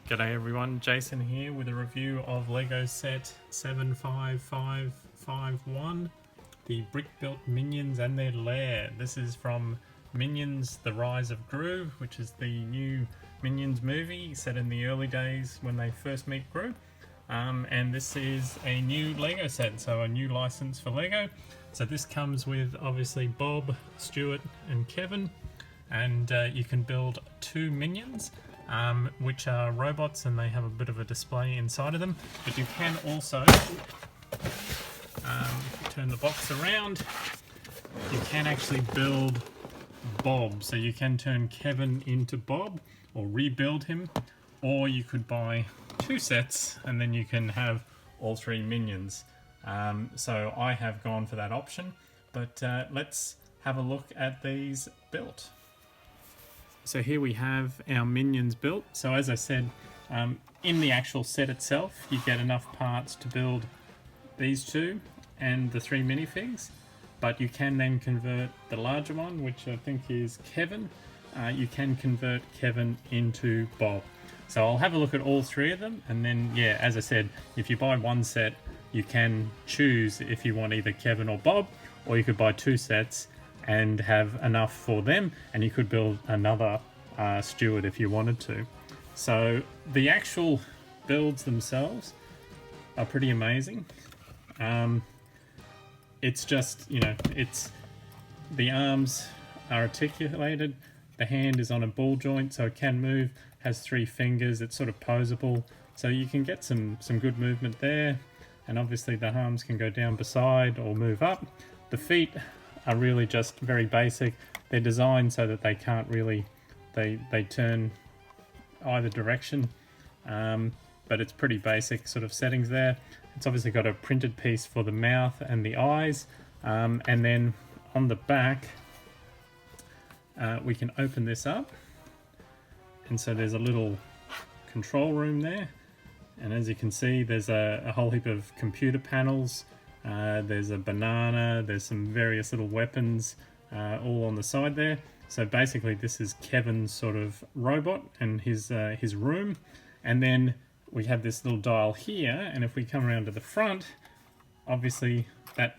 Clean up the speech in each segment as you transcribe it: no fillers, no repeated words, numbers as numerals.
G'day everyone, Jason here with a review of LEGO set 75551, the brick-built Minions and their lair. This is from Minions The Rise of Gru, which is the new Minions movie set in the early days when they first meet Gru. And this is a new LEGO set, so a new license for LEGO. So this comes with obviously Bob, Stuart and Kevin, and you can build 2 Minions. Which are robots, and they have a bit of a display inside of them. But you can also, if you turn the box around, you can actually build Bob. So you can turn Kevin into Bob, or rebuild him, or you could buy 2 sets, and then you can have all 3 Minions. So I have gone for that option, but let's have a look at these built. So here we have our Minions built. So as I said, in the actual set itself, you get enough parts to build these 2 and the 3 minifigs, but you can then convert the larger one, which I think is Kevin. You can convert Kevin into Bob. So I'll have a look at all 3 of them, and then, yeah, as I said, if you buy 1 set, you can choose if you want either Kevin or Bob, or you could buy 2 sets and have enough for them, and you could build another Stuart if you wanted to. So the actual builds themselves are pretty amazing. It's just, you know, it's the arms are articulated, the hand is on a ball joint so it can move, has 3 fingers, it's sort of poseable, so you can get some good movement there, and obviously the arms can go down beside or move up. The feet are really just very basic. They're designed so that they can't really, they turn either direction, but it's pretty basic sort of settings there. It's obviously got a printed piece for the mouth and the eyes, and then on the back we can open this up, and so there's a little control room there, and as you can see there's a whole heap of computer panels. There's a banana, there's some various little weapons all on the side there. So basically this is Kevin's sort of robot and his room. And then we have this little dial here, and if we come around to the front, obviously that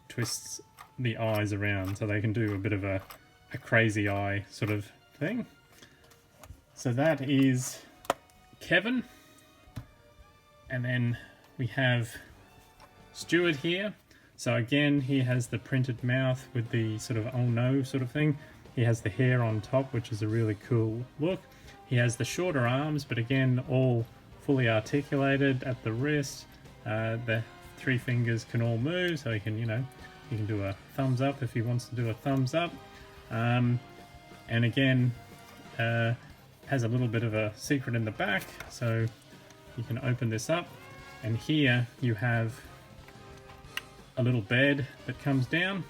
twists the eyes around so they can do a bit of a crazy eye sort of thing. So that is Kevin. And then we have Stuart here. So again, he has the printed mouth with the sort of oh no sort of thing. He has the hair on top, which is a really cool look. He has the shorter arms, but again, all fully articulated at the wrist. The 3 fingers can all move, so he can, you know, he can do a thumbs up if he wants to do a thumbs up. And again, has a little bit of a secret in the back, so you can open this up, and here you have a little bed that comes down.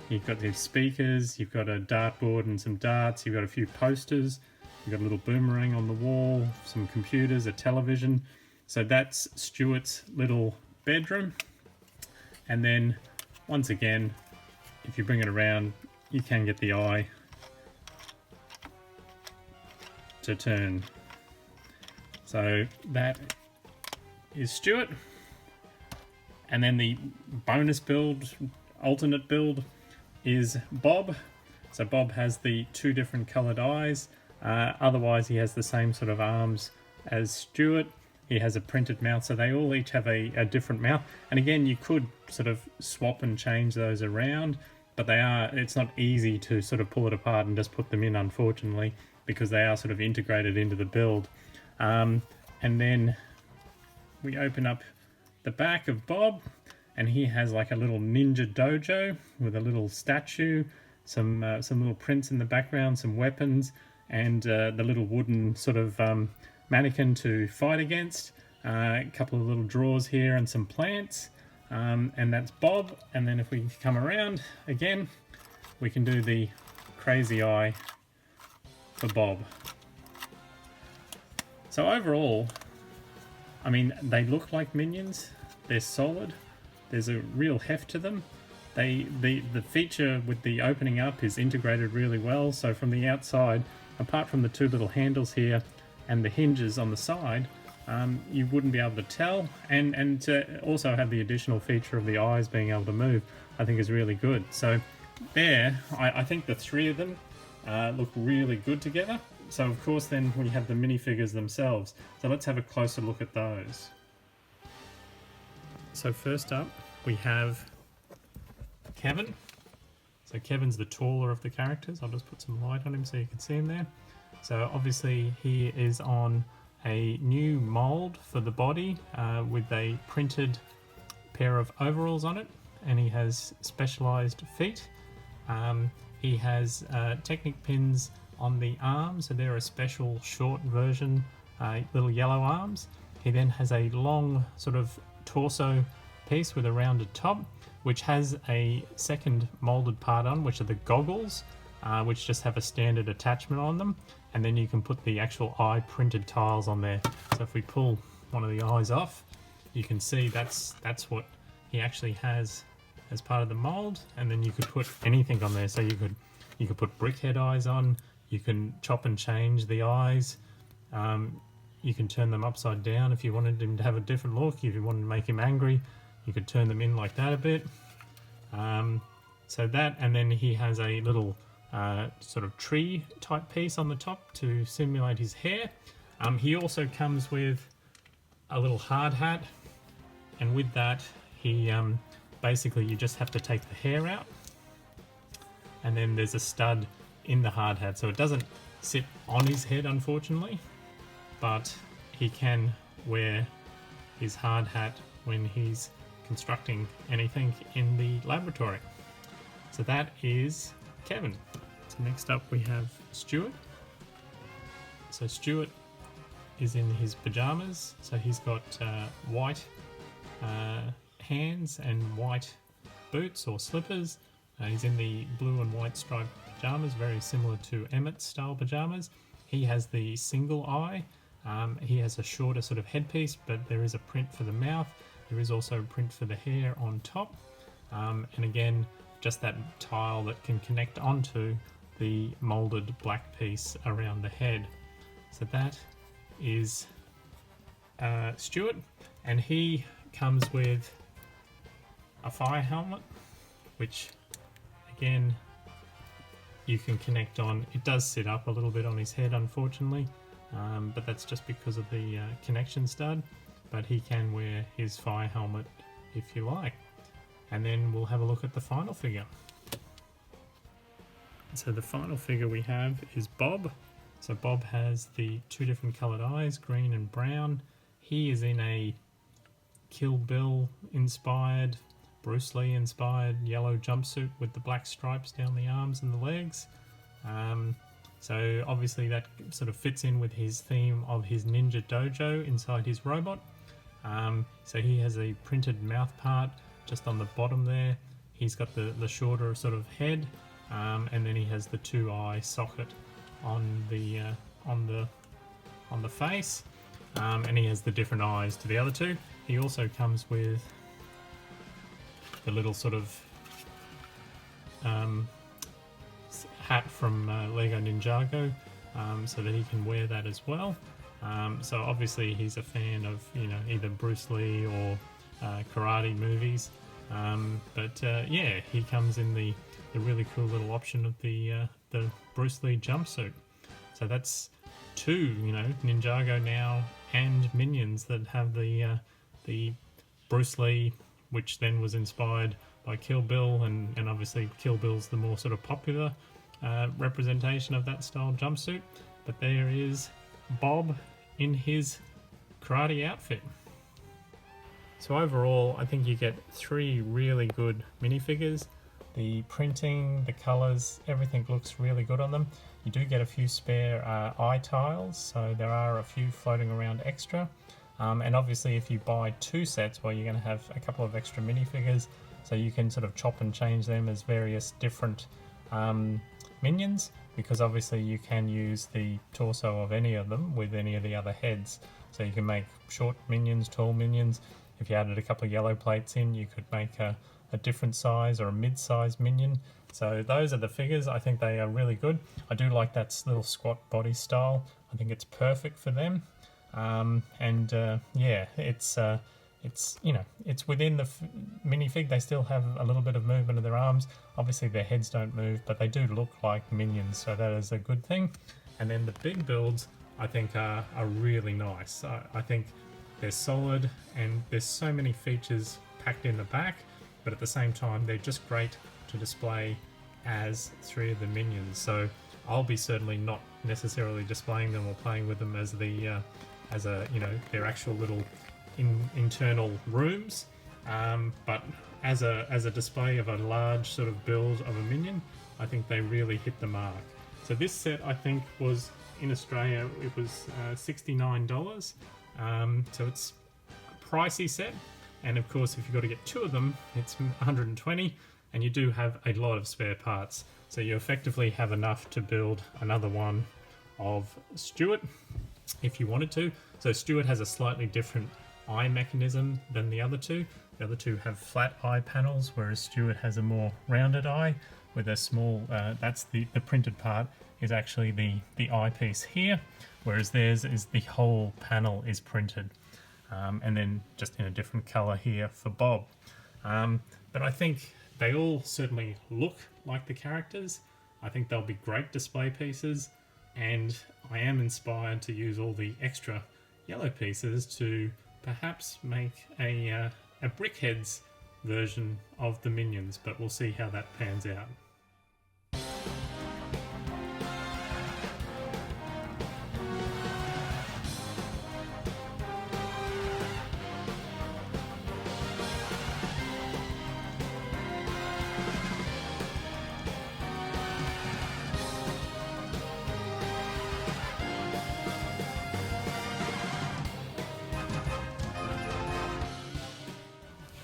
You've got these speakers, you've got a dartboard and some darts, you've got a few posters, you've got a little boomerang on the wall, some computers, a television. So that's Stuart's little bedroom. And then once again, if you bring it around, you can get the eye to turn. So that is Stuart. And then the bonus build, alternate build, is Bob. So Bob has the 2 different coloured eyes. Otherwise he has the same sort of arms as Stuart. He has a printed mouth, so they all each have a different mouth. And again, you could sort of swap and change those around, but it's not easy to sort of pull it apart and just put them in, unfortunately, because they are sort of integrated into the build. And then we open up the back of Bob, and he has like a little ninja dojo with a little statue, some little prints in the background, some weapons, and the little wooden sort of mannequin to fight against. A couple of little drawers here and some plants, and that's Bob. And then if we come around again, we can do the crazy eye for Bob. So overall, I mean, they look like Minions. They're solid. There's a real heft to them. The feature with the opening up is integrated really well. So from the outside, apart from the 2 little handles here, and the hinges on the side, you wouldn't be able to tell, and to also have the additional feature of the eyes being able to move, I think is really good. So there, I think the three of them look really good together. So of course then we have the minifigures themselves. So let's have a closer look at those. So first up we have Kevin. So Kevin's the taller of the characters. I'll just put some light on him so you can see him there. So obviously he is on a new mold for the body with a printed pair of overalls on it, and he has specialized feet. He has Technic pins on the arms, so they're a special short version, little yellow arms. He then has a long sort of torso piece with a rounded top, which has a second molded part on, which are the goggles, which just have a standard attachment on them, and then you can put the actual eye printed tiles on there. So if we pull one of the eyes off, you can see that's what he actually has as part of the mold, and then you could put anything on there. So you could put brickhead eyes on, you can chop and change the eyes, you can turn them upside down if you wanted him to have a different look. If you wanted to make him angry, you could turn them in like that a bit. So that, and then he has a little sort of tree type piece on the top to simulate his hair. He also comes with a little hard hat, and with that he basically you just have to take the hair out, and then there's a stud in the hard hat, so it doesn't sit on his head unfortunately, but he can wear his hard hat when he's constructing anything in the laboratory. So that is Kevin. So next up we have Stuart. So Stuart is in his pajamas, so he's got white hands and white boots or slippers. He's in the blue and white striped pajamas, very similar to Emmett's style pajamas. He has the single eye. He has a shorter sort of headpiece, but there is a print for the mouth. There is also a print for the hair on top. And again, just that tile that can connect onto the molded black piece around the head. So that is Stuart, and he comes with a fire helmet, which again you can connect on. It does sit up a little bit on his head unfortunately, but that's just because of the connection stud, but he can wear his fire helmet if you like. And then we'll have a look at the final figure. So the final figure we have is Bob. So Bob has the two different coloured eyes, green and brown. He is in a Kill Bill inspired, Bruce Lee inspired yellow jumpsuit with the black stripes down the arms and the legs. So obviously that sort of fits in with his theme of his ninja dojo inside his robot. So he has a printed mouth part just on the bottom there. He's got the shorter sort of head, and then he has the two eye socket on the face, and he has the different eyes to the other two. He also comes with the little sort of hat from Lego Ninjago, so that he can wear that as well. So obviously he's a fan of, you know, either Bruce Lee or karate movies, but yeah, he comes in the really cool little option of the Bruce Lee jumpsuit. So that's two, you know, Ninjago now and Minions that have the Bruce Lee, which then was inspired by Kill Bill, and obviously Kill Bill's the more sort of popular representation of that style jumpsuit. But there is Bob in his karate outfit. So overall, I think you get three really good minifigures. The printing, the colours, everything looks really good on them. You do get a few spare eye tiles, so there are a few floating around extra. And obviously if you buy two sets, well, you're going to have a couple of extra minifigures, so you can sort of chop and change them as various different minions, because obviously you can use the torso of any of them with any of the other heads. So you can make short minions, tall minions. If you added a couple of yellow plates in, you could make a different size or a mid-size minion. So those are the figures. I think they are really good. I do like that little squat body style. I I think it's perfect for them. Yeah, it's you know, it's within the minifig. They still have a little bit of movement of their arms. Obviously their heads don't move, but they do look like minions, so that is a good thing. And then the big builds I think are really nice. I think they're solid, and there's so many features packed in the back, but at the same time they're just great to display as 3 of the minions. So I'll be certainly not necessarily displaying them or playing with them as the as a, you know, their actual little internal rooms, but as a display of a large sort of build of a minion, I think they really hit the mark. So this set, I think, was in Australia, it was $69. So it's a pricey set, and of course if you've got to get 2 of them, it's $120, and you do have a lot of spare parts, so you effectively have enough to build another one of Stuart if you wanted to. So Stuart has a slightly different eye mechanism than the other 2. The other 2 have flat eye panels, whereas Stuart has a more rounded eye with a small, that's the printed part is actually the eyepiece here, whereas theirs is the whole panel is printed, and then just in a different color here for Bob. But I think they all certainly look like the characters. I think they'll be great display pieces, and I am inspired to use all the extra yellow pieces to perhaps make a Brickheads version of the minions, but we'll see how that pans out.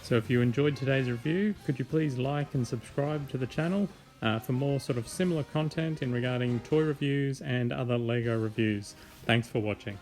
So if you enjoyed today's review, could you please like and subscribe to the channel for more sort of similar content in regarding toy reviews and other LEGO reviews. Thanks for watching.